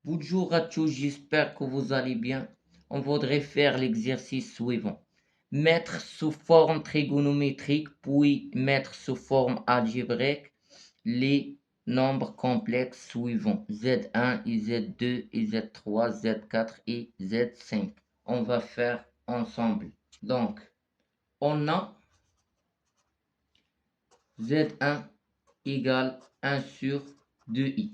Bonjour à tous, j'espère que vous allez bien. On voudrait faire l'exercice suivant. Mettre sous forme trigonométrique, puis mettre sous forme algébrique les nombres complexes suivants. Z1 et Z2 et Z3, Z4 et Z5. On va faire ensemble. Donc, on a Z1 égale 1 sur 2i.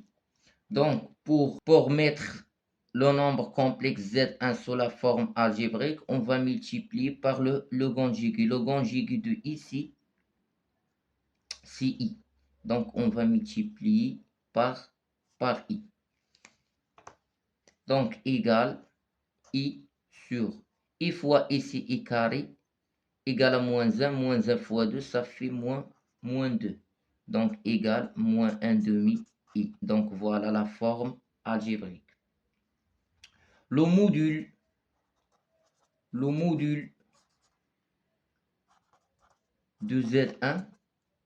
Donc, pour mettre le nombre complexe Z1 sous la forme algébrique, on va multiplier par le conjugué. Le conjugué de ici, c'est I. Donc, on va multiplier par I. Donc, égale I sur I fois ici I carré égale à moins 1. Moins 1 fois 2, ça fait moins 2. Donc, égale moins 1 demi I. Donc, voilà la forme algébrique. Le module de Z1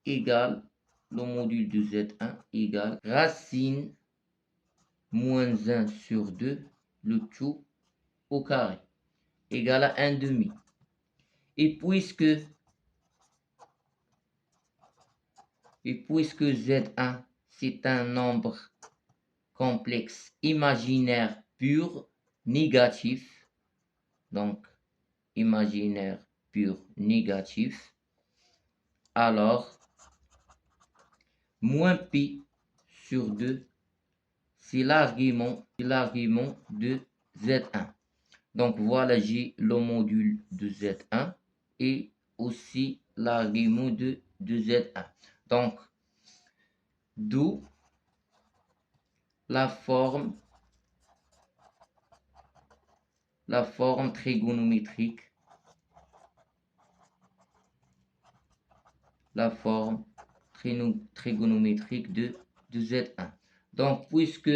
égale, le module de Z1 égale racine moins 1 sur 2, le tout au carré, égale à 1 demi. Et puisque Z1 c'est un nombre complexe imaginaire pur négatif, donc imaginaire pur négatif, alors moins pi sur 2, c'est l'argument de Z1. Donc voilà, j'ai le module de Z1 et aussi l'argument de Z1. Donc, d'où la forme trigonométrique, de Z1. Donc, puisque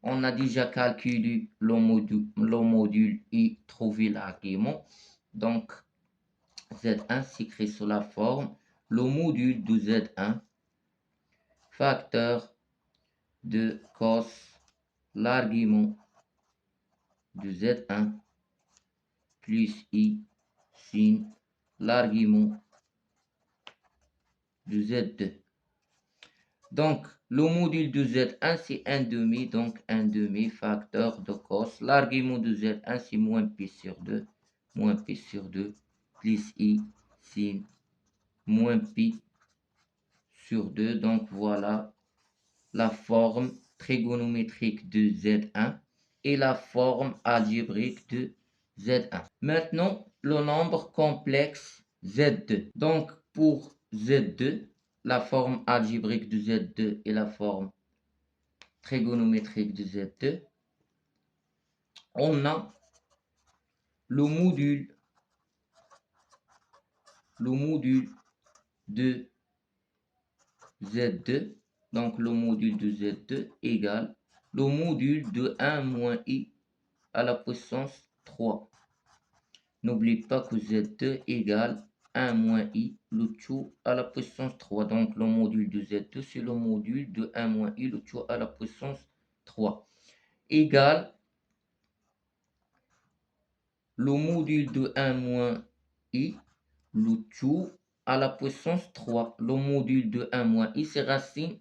on a déjà calculé le module et trouvé l'argument, donc Z1 s'écrit sous la forme le module de Z1 facteur de cos l'argument de Z1 plus I sin l'argument de Z2. Donc, le module de Z1, c'est 1 demi, donc 1 demi facteur de cos. L'argument de Z1, c'est moins pi sur 2, plus I sin moins pi sur 2. Donc, voilà la forme trigonométrique de Z1 et la forme algébrique de Z1. Maintenant, le nombre complexe Z2. Donc, pour Z2, la forme algébrique de Z2 et la forme trigonométrique de Z2, on a le module de Z2, donc le module de Z2 égale le module de 1 moins I à la puissance 3. N'oublie pas que Z2 égale 1 moins I, le tout à la puissance 3. Donc le module de Z2, c'est le module de 1 moins I, le tout à la puissance 3. Égale le module de 1 moins I, le tout à la puissance 3. Le module de 1 moins I, c'est racine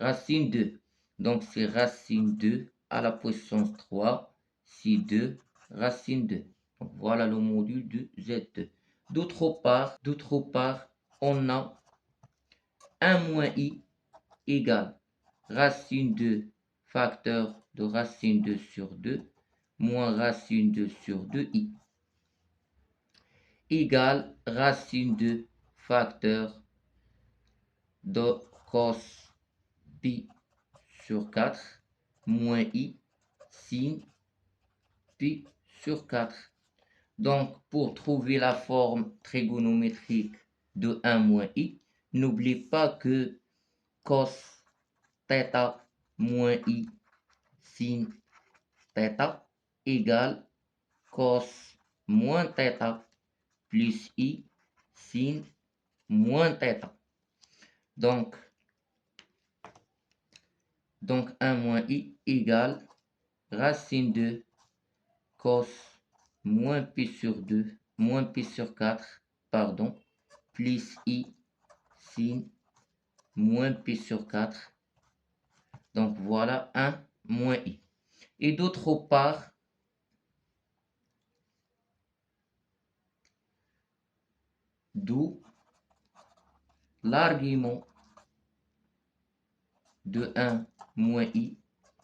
2. Donc c'est racine 2 à la puissance 3, c'est 2 racine 2. Donc voilà le module de Z2. D'autre part, on a 1 moins I égale racine 2 facteur de racine 2 sur 2 moins racine 2 sur 2i égale racine 2 facteur de cos pi sur 4 moins i sin pi sur 4. Donc, pour trouver la forme trigonométrique de 1 moins i, n'oublie pas que cos θ moins i sin θ égale cos moins θ plus i sin moins θ. Donc 1 moins i égale racine de cos moins pi sur 2, moins pi sur 4, pardon, plus i sin moins pi sur 4. Donc voilà 1 moins i. Et d'autre part, d'où l'argument de 1 moins i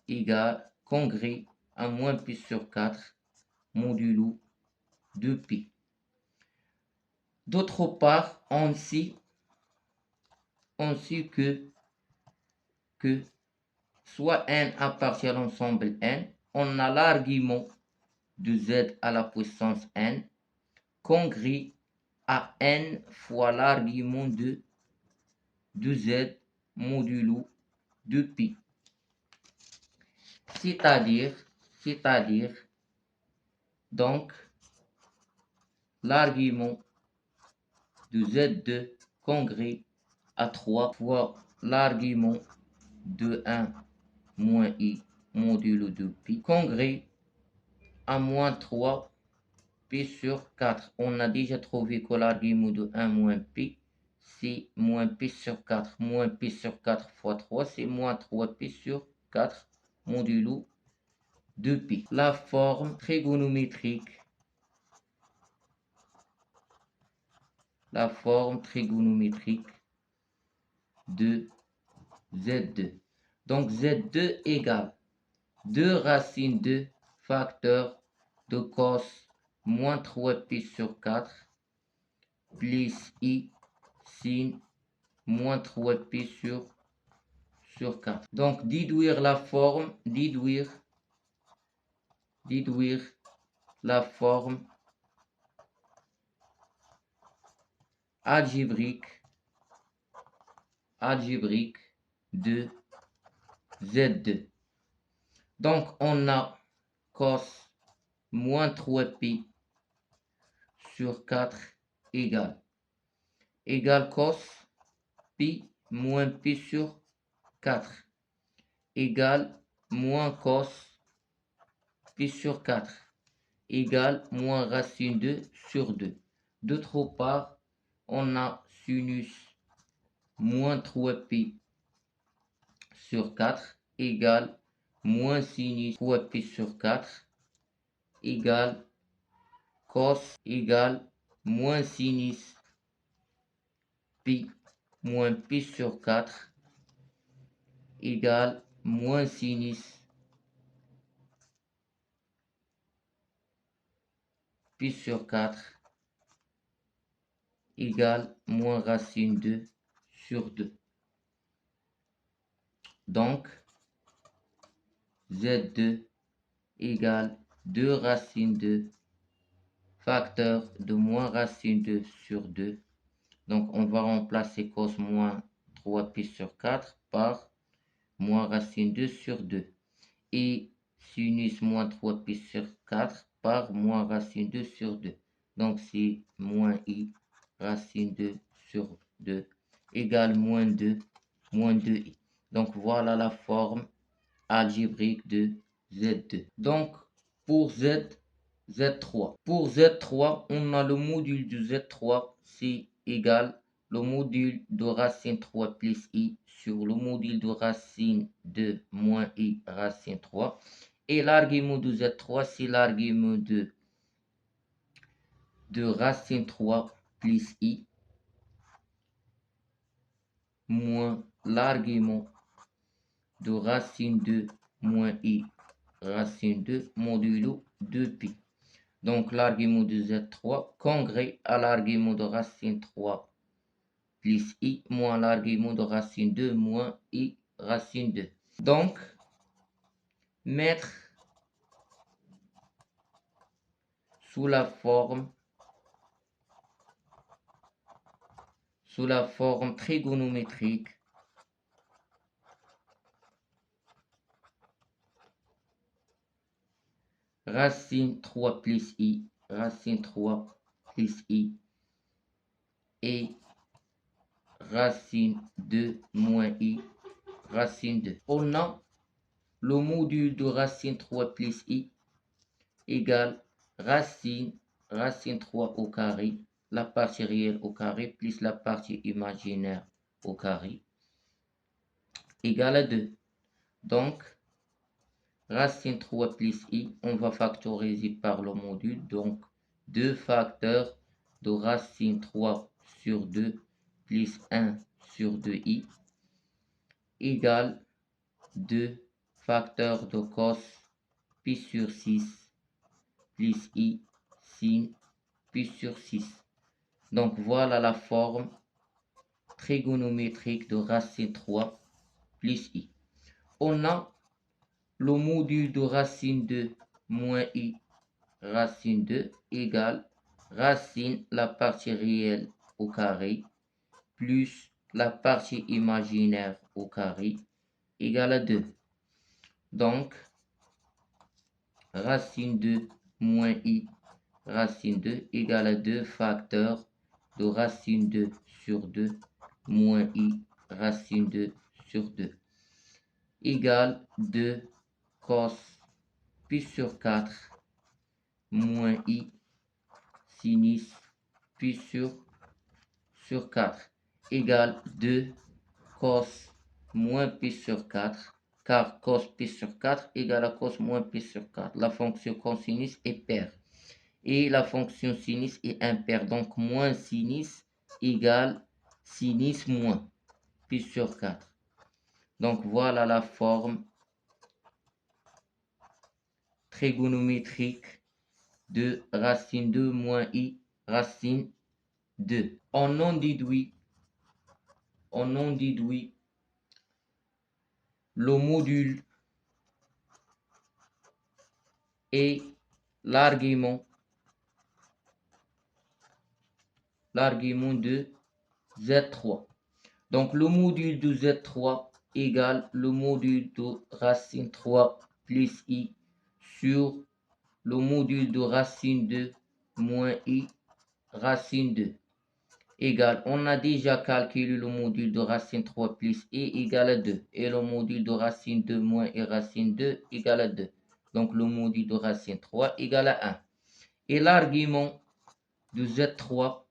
égale congrès à moins pi sur 4 modulo 2pi. D'autre part, on sait que soit n appartient à l'ensemble n, on a l'argument de z à la puissance n congrès à n fois l'argument de z modulo 2pi. C'est-à-dire, donc, l'argument de z2 congrès à 3 fois l'argument de 1 moins i modulo 2pi congrès à moins 3 pi sur 4. On a déjà trouvé que l'argument de 1 moins pi, c'est moins pi sur 4. Moins pi sur 4 fois 3, c'est moins 3 pi sur 4 modulo 2pi. La forme trigonométrique de Z2. Donc Z2 égale 2 racines de facteur de cos moins 3pi sur 4 plus i sin moins 3pi sur 4. Donc déduire la forme, algébrique de Z2. Donc on a cos moins 3pi sur 4 égale cos pi moins pi sur 4 égale moins cos pi sur 4 égale moins racine 2 sur 2. D'autre part, on a sinus moins 3pi sur 4 égale moins sinus 3pi sur 4 égale cos égale moins sinus pi moins pi sur 4 égale moins sinus pi sur 4 égale moins racine 2 sur 2. Donc, Z2 égale 2 racines de facteur de moins racine 2 sur 2. Donc, on va remplacer cos moins 3pi sur 4 par moins racine 2 sur 2. Et sinus moins 3pi sur 4 par moins racine 2 sur 2. Donc, c'est moins i racine 2 sur 2 égale moins 2i. Donc, voilà la forme algébrique de Z2. Donc, pour Z3. Pour Z3, on a le module de Z3, c'est égal le module de racine 3 plus i sur le module de racine 2 moins i racine 3. Et l'argument de Z3, c'est l'argument de racine 3 plus i moins l'argument de racine 2 moins i racine 2 modulo 2pi. Donc l'argument de Z3 congrès à l'argument de racine 3 plus i moins l'argument de racine 2 moins i racine 2. Donc mettre sous la forme trigonométrique racine 3 plus i, racine 3 plus i et racine 2 moins i, racine 2. On a le module de racine 3 plus i égale racine 3 au carré, la partie réelle au carré plus la partie imaginaire au carré, égale à 2. Donc, racine 3 plus i, on va factoriser par le module. Donc, 2 facteurs de racine 3 sur 2 plus 1 sur 2i égale 2 facteurs de cos pi sur 6 plus i sin pi sur 6. Donc, voilà la forme trigonométrique de racine 3 plus i. On a le module de racine 2 moins i racine 2 égale racine la partie réelle au carré plus la partie imaginaire au carré égale à 2. Donc, racine 2 moins i racine 2 égale à 2 facteurs de racine 2 sur 2 moins i racine 2 sur 2 égale 2 cos pi sur 4 moins i sinus pi sur 4 égale 2 cos moins pi sur 4, car cos pi sur 4 égale à cos moins pi sur 4. La fonction cosinus est paire et la fonction sinus est impaire. Donc moins sinus égale sinus moins pi sur 4. Donc voilà la forme trigonométrique de racine 2 moins i racine 2. On en déduit le module et l'argument de Z3. Donc le module de Z3 égale le module de racine 3 plus i sur le module de racine 2 moins i racine 2 égale, on a déjà calculé le module de racine 3 plus i égale à 2 et le module de racine 2 moins i racine 2 égale à 2. Donc le module de racine 3 égale à 1. Et l'argument de Z3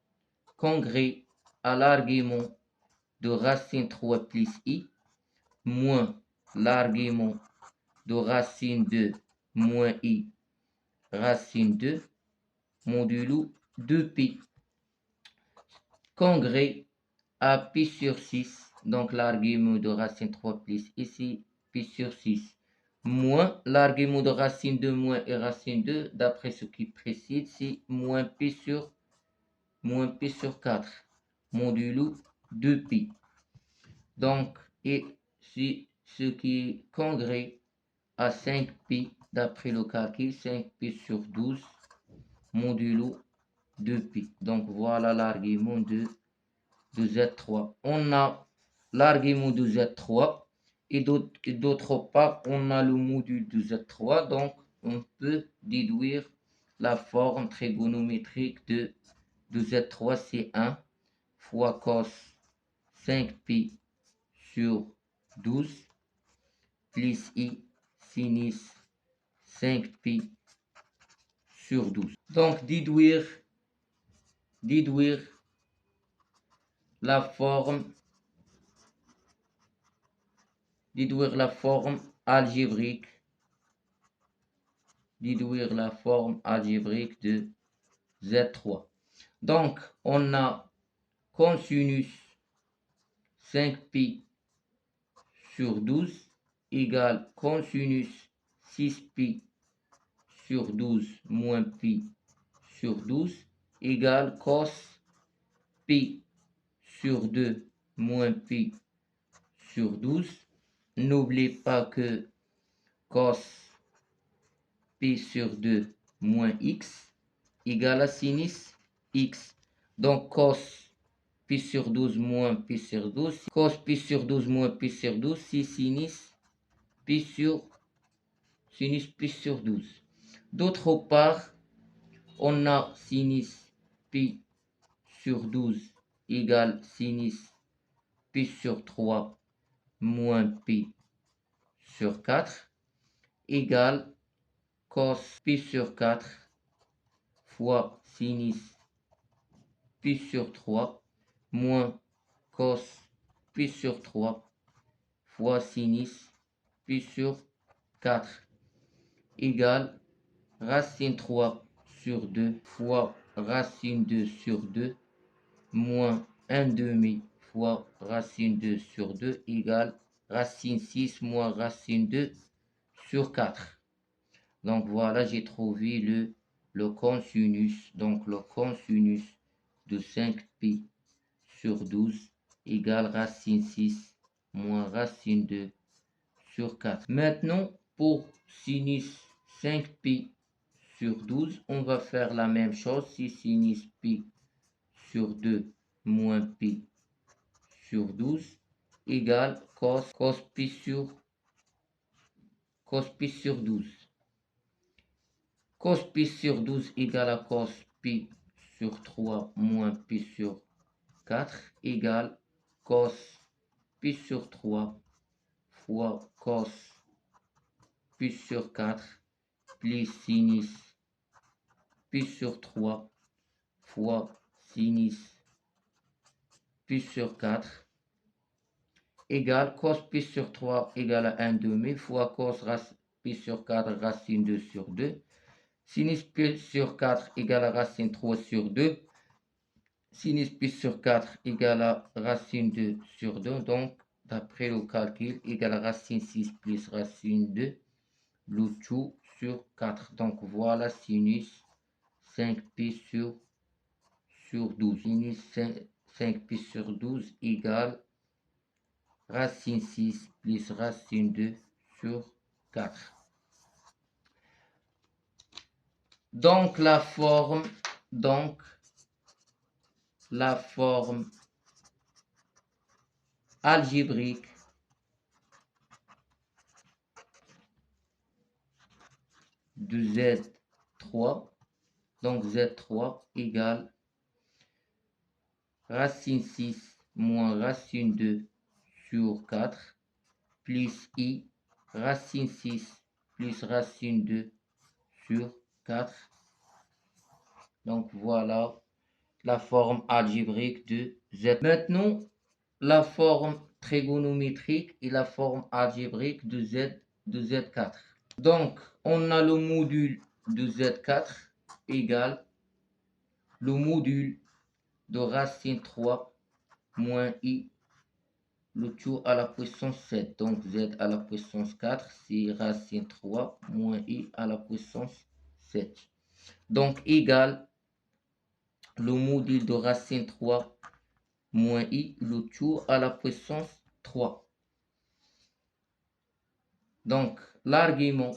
congrès à l'argument de racine 3 plus i moins l'argument de racine 2 moins i racine 2 modulo 2pi congrès à pi sur 6, donc l'argument de racine 3 plus ici pi sur 6 moins l'argument de racine 2 moins i racine 2 d'après ce qui précède, c'est moins pi sur 4 modulo 2pi. Donc, et c'est ce qui est congrès à 5pi d'après le calcul, 5pi sur 12 modulo 2pi. Donc voilà l'argument de Z3. On a l'argument de Z3 et d'autre part on a le module de Z3. Donc on peut déduire la forme trigonométrique de Z3, c'est 1 fois cos 5pi sur 12 plus i sinus 5pi sur 12. Donc déduire la forme algébrique de Z3. Donc on a cosinus 5pi sur 12 égale cosinus 6pi sur 12 moins pi sur 12 égale cos pi sur 2 moins pi sur 12. N'oubliez pas que cos pi sur 2 moins x égale à sinus x. Donc cos pi sur 12 moins pi sur 12. Cos pi sur 12 moins pi sur 12, c'est sinus pi sur 12. D'autre part, on a sinus pi sur 12 égale sinus pi sur 3 moins pi sur 4. égale cos pi sur 4 fois sinus pi sur 3 moins cos pi sur 3 fois sinus pi sur 4 égale racine 3 sur 2 fois racine 2 sur 2 moins 1 demi fois racine 2 sur 2 égale racine 6 moins racine 2 sur 4. Donc voilà, j'ai trouvé le cosinus. Donc le cosinus de 5pi sur 12 égale racine 6 moins racine 2 sur 4. Maintenant, pour sinus 5pi sur 12, on va faire la même chose. Si sinus pi sur 2 moins pi sur 12 égale cos pi sur 12. Cos pi sur 12 égale à cos pi sur 3 moins pi sur 4 égale cos pi sur 3 fois cos pi sur 4 plus sinus pi sur 3 fois sinus pi sur 4 égale cos pi sur 3 égale à 1 demi fois cos pi sur 4 racine 2 sur 2. Sinus pi sur 4 égale à racine 3 sur 2. Sinus pi sur 4 égale à racine 2 sur 2. Donc, d'après le calcul, égale à racine 6 plus racine 2, le tout sur 4. Donc, voilà sinus 5pi sur 12. Sinus 5pi sur 12 égale racine 6 plus racine 2 sur 4. Donc la forme algébrique de Z3, donc Z3 égale racine 6 moins racine 2 sur 4 plus I racine 6 plus racine 2 sur 4. Donc voilà la forme algébrique de Z. Maintenant, la forme trigonométrique et la forme algébrique de Z4. Donc, on a le module de Z4 égale le module de racine 3 moins I, le tout à la puissance 7. Donc, Z à la puissance 4, c'est racine 3 moins I à la puissance 7. Donc, égale le module de racine 3 moins I, le tout à la puissance 3. Donc, l'argument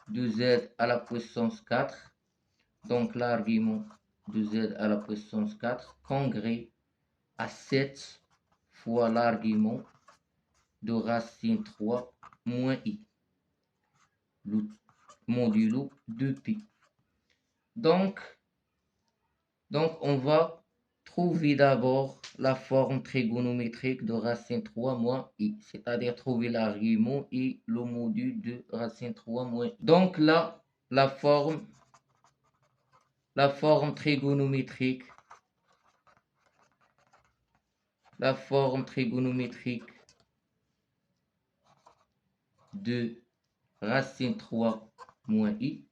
de Z à la puissance 4, donc l'argument de Z à la puissance 4 congrès à 7 fois l'argument de racine 3 moins I, le modulo 2pi. Donc, on va trouver d'abord la forme trigonométrique de racine 3 moins I, c'est-à-dire trouver l'argument et le module de racine 3 moins I. Donc là, la forme trigonométrique de racine 3 moins I,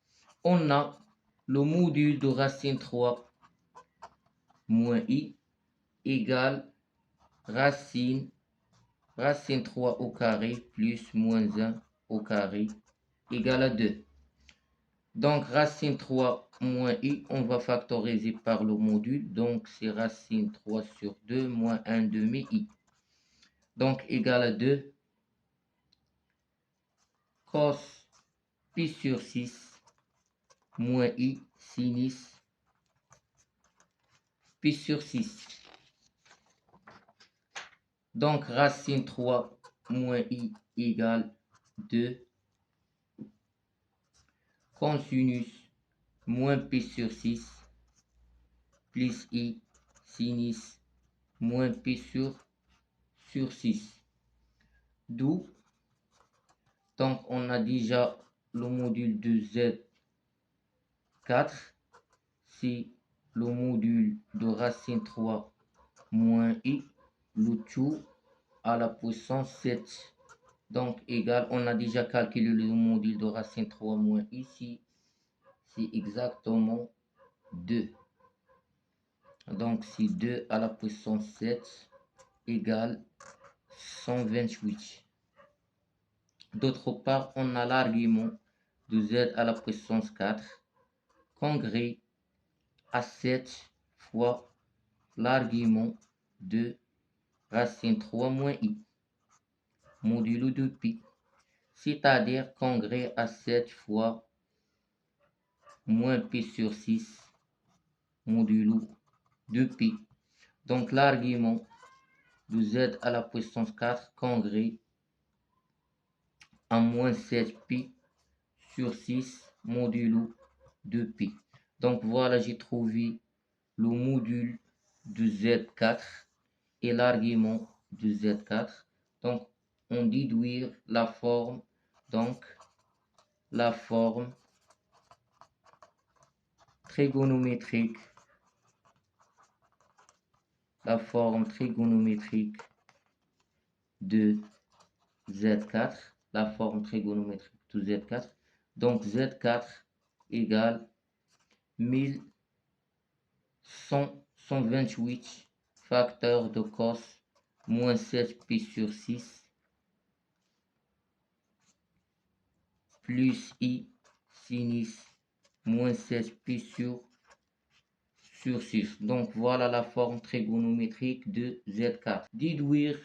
on a le module de racine 3 moins I égale racine 3 au carré plus moins 1 au carré égale à 2. Donc racine 3 moins I, on va factoriser par le module, donc c'est racine 3 sur 2 moins 1 demi I. Donc égale à 2 cos pi sur 6 moins I sinus pi sur 6. Donc racine 3 moins I égale 2 cosinus moins pi sur 6 plus I sinus moins pi sur 6. d'où, donc on a déjà le module de Z4, c'est le module de racine 3 moins I, le tout à la puissance 7. Donc égal, on a déjà calculé le module de racine 3 moins ici, c'est exactement 2. Donc c'est 2 à la puissance 7 égale 128. D'autre part, on a l'argument de z à la puissance 4 congrès à 7 fois l'argument de racine 3 moins i, modulo de pi, c'est-à-dire congrès à 7 fois moins pi sur 6 modulo de pi. Donc l'argument de z à la puissance 4 congrès à moins 7 pi sur 6 modulo de pi. Donc voilà, j'ai trouvé le module de Z4 et l'argument de Z4. Donc on déduire la forme, donc la forme trigonométrique, de Z4, la forme trigonométrique de Z4. Donc Z4 égale 1128 facteur de cos moins 7 pi sur 6 plus i sinus moins 7 pi sur 6. Donc voilà la forme trigonométrique de Z4. Déduire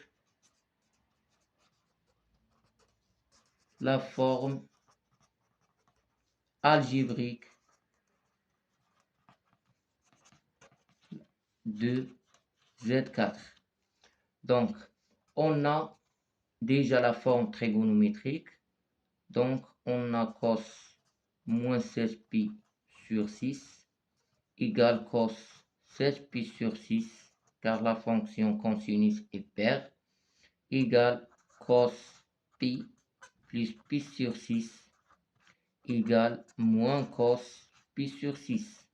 la forme algébrique de Z4. Donc on a déjà la forme trigonométrique. Donc on a cos moins 16 pi sur 6 égale cos 16 pi sur 6, car la fonction cosinus est paire, égale cos pi plus pi sur 6 égale moins cos pi sur 6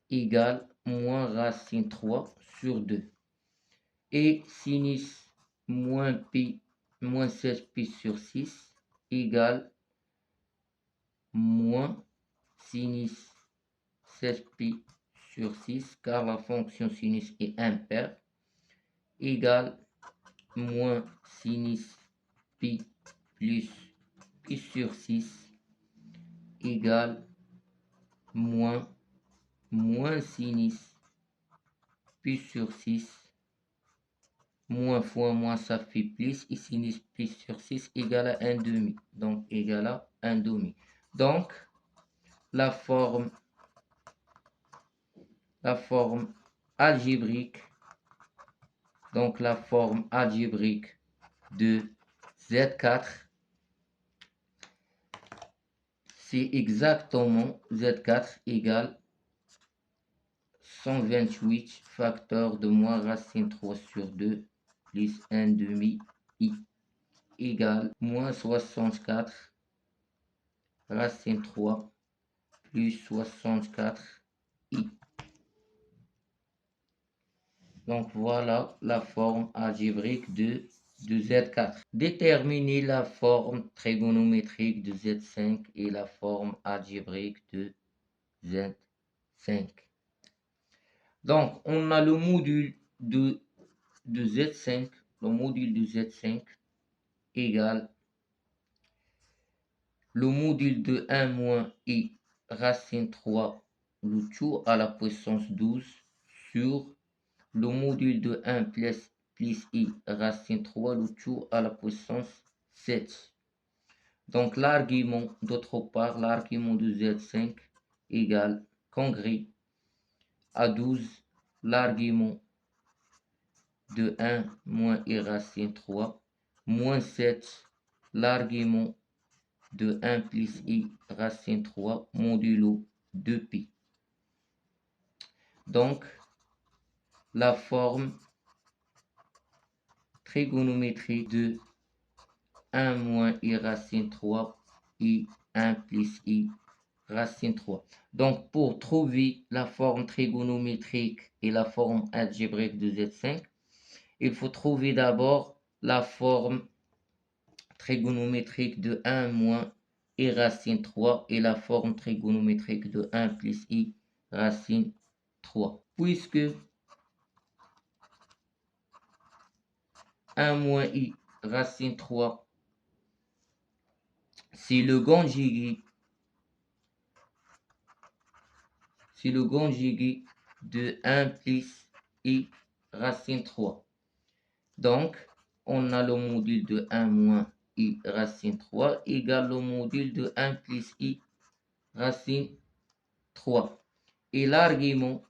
égale moins racine 3 sur 2. Et sinus moins pi moins 16 pi sur 6 égale moins sinus 16 pi sur 6, car la fonction sinus est impaire, égale moins sinus pi plus pi sur 6 égale moins sinus pi sur 6, moins fois moins ça fait plus, et sinus pi sur 6 égale à 1 demi, donc égale à 1 demi. Donc la forme algébrique, donc la forme algébrique de Z4, c'est exactement Z4 égale 128 facteur de moins racine 3 sur 2 plus 1 demi i égale moins 64 racine 3 plus 64 i. Donc voilà la forme algébrique de Z4. Déterminer la forme trigonométrique de Z5 et la forme algébrique de Z5. Donc on a le module de Z5, le module de Z5 égale le module de 1 moins i racine 3, le tout à la puissance 12 sur le module de 1 plus i racine 3, le tout à la puissance 7. Donc l'argument, d'autre part, l'argument de Z5 égale congrès à 12 l'argument de 1 moins i racine 3 moins 7 l'argument de 1 plus i racine 3 modulo 2pi. Donc la forme trigonométrique de 1 moins i racine 3 i 1 plus i racine 3. Donc, pour trouver la forme trigonométrique et la forme algébrique de Z5, il faut trouver d'abord la forme trigonométrique de 1 moins i racine 3 et la forme trigonométrique de 1 plus i racine 3. Puisque 1 moins i racine 3, c'est le conjugué de 1 plus i racine 3. Donc, on a le module de 1 moins i racine 3 égale le module de 1 plus i racine 3. Et l'argument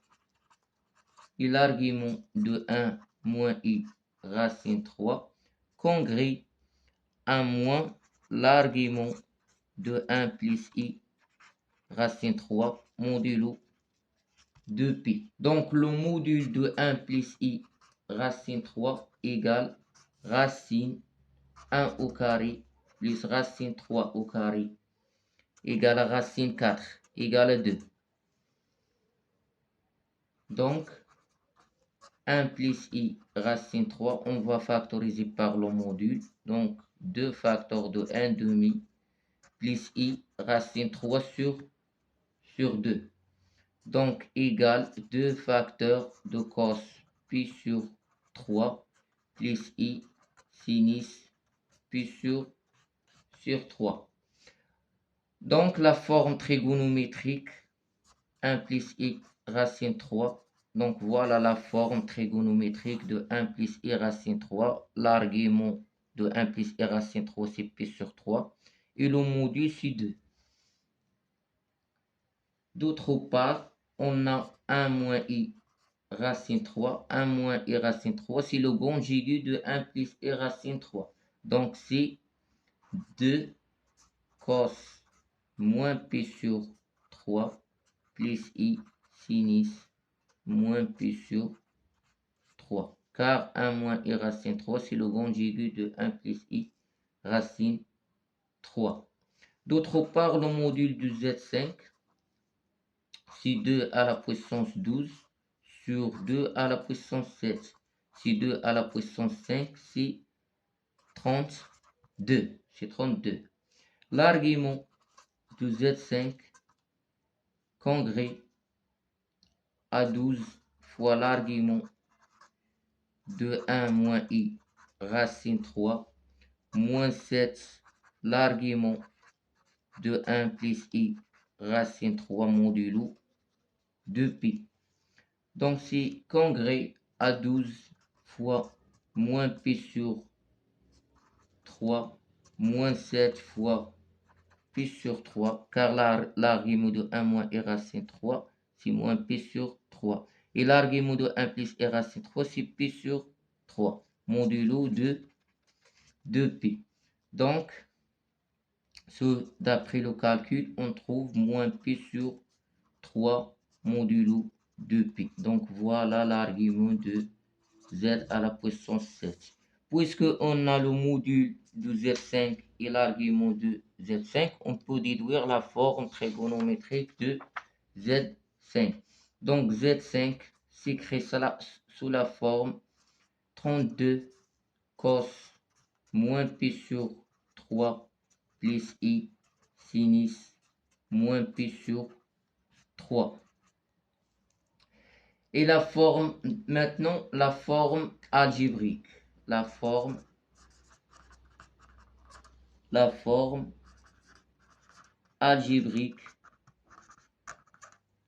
de 1 moins i racine 3 congrue à moins l'argument de 1 plus i racine 3 modulo 2pi. Donc, le module de 1 plus i racine 3 égale racine 1 au carré plus racine 3 au carré égale racine 4 égale 2. Donc, 1 plus i racine 3, on va factoriser par le module. Donc, 2 facteurs de 1 demi plus i racine 3 sur 2. Donc, égale 2 facteurs de cos pi sur 3 plus i sinus pi sur 3. Donc, la forme trigonométrique 1 plus i racine 3. Donc, voilà la forme trigonométrique de 1 plus i racine 3. L'argument de 1 plus i racine 3, c'est pi sur 3. Et le module, c'est 2. D'autre part, on a 1 moins i racine 3. 1 moins i racine 3, c'est le conjugué de 1 plus i racine 3. Donc, c'est 2 cos moins pi sur 3 plus i sinus moins pi sur 3. Car 1 moins i racine 3, c'est le conjugué de 1 plus i racine 3. D'autre part, le module de Z5, c'est 2 à la puissance 12 sur 2 à la puissance 7. C'est 2 à la puissance 5, c'est 32. C'est 32. L'argument de Z5 congrue à 12 fois l'argument de 1 moins i racine 3 moins 7 l'argument de 1 plus i racine 3 modulo 2pi. Donc, c'est congrue à 12 fois moins pi sur 3 moins 7 fois pi sur 3, car l'argument de 1 moins i racine 3, c'est moins pi sur 3. Et l'argument de 1 plus i racine 3, c'est pi sur 3, modulo de 2pi. Donc, d'après le calcul, on trouve moins pi sur 3 modulo 2pi. Donc, voilà l'argument de z à la puissance 7. Puisque on a le module de Z5 et l'argument de Z5, on peut déduire la forme trigonométrique de Z5. Donc, Z5 s'écrit sous la forme 32 cos moins pi sur 3 plus i sinus moins pi sur 3. Et la forme, maintenant, la forme algébrique. La forme algébrique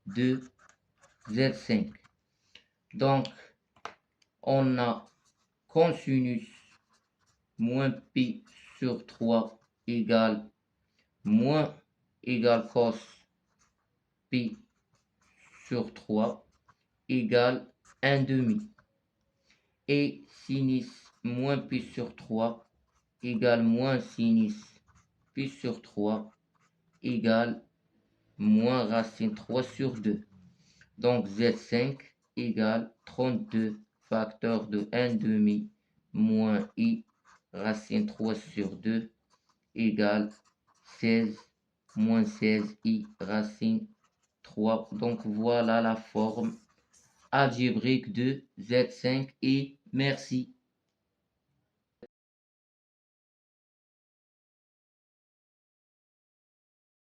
de Z5. Donc, on a cosinus moins pi sur 3 égale cos pi sur 3 égale 1 demi. Et sinus moins pi sur 3 égale moins sinus pi sur 3 égale moins racine 3 sur 2. Donc Z5 égale 32 facteurs de 1 demi moins I racine 3 sur 2 égale 16 moins 16I racine 3. Donc voilà la forme algébrique de Z5 et merci.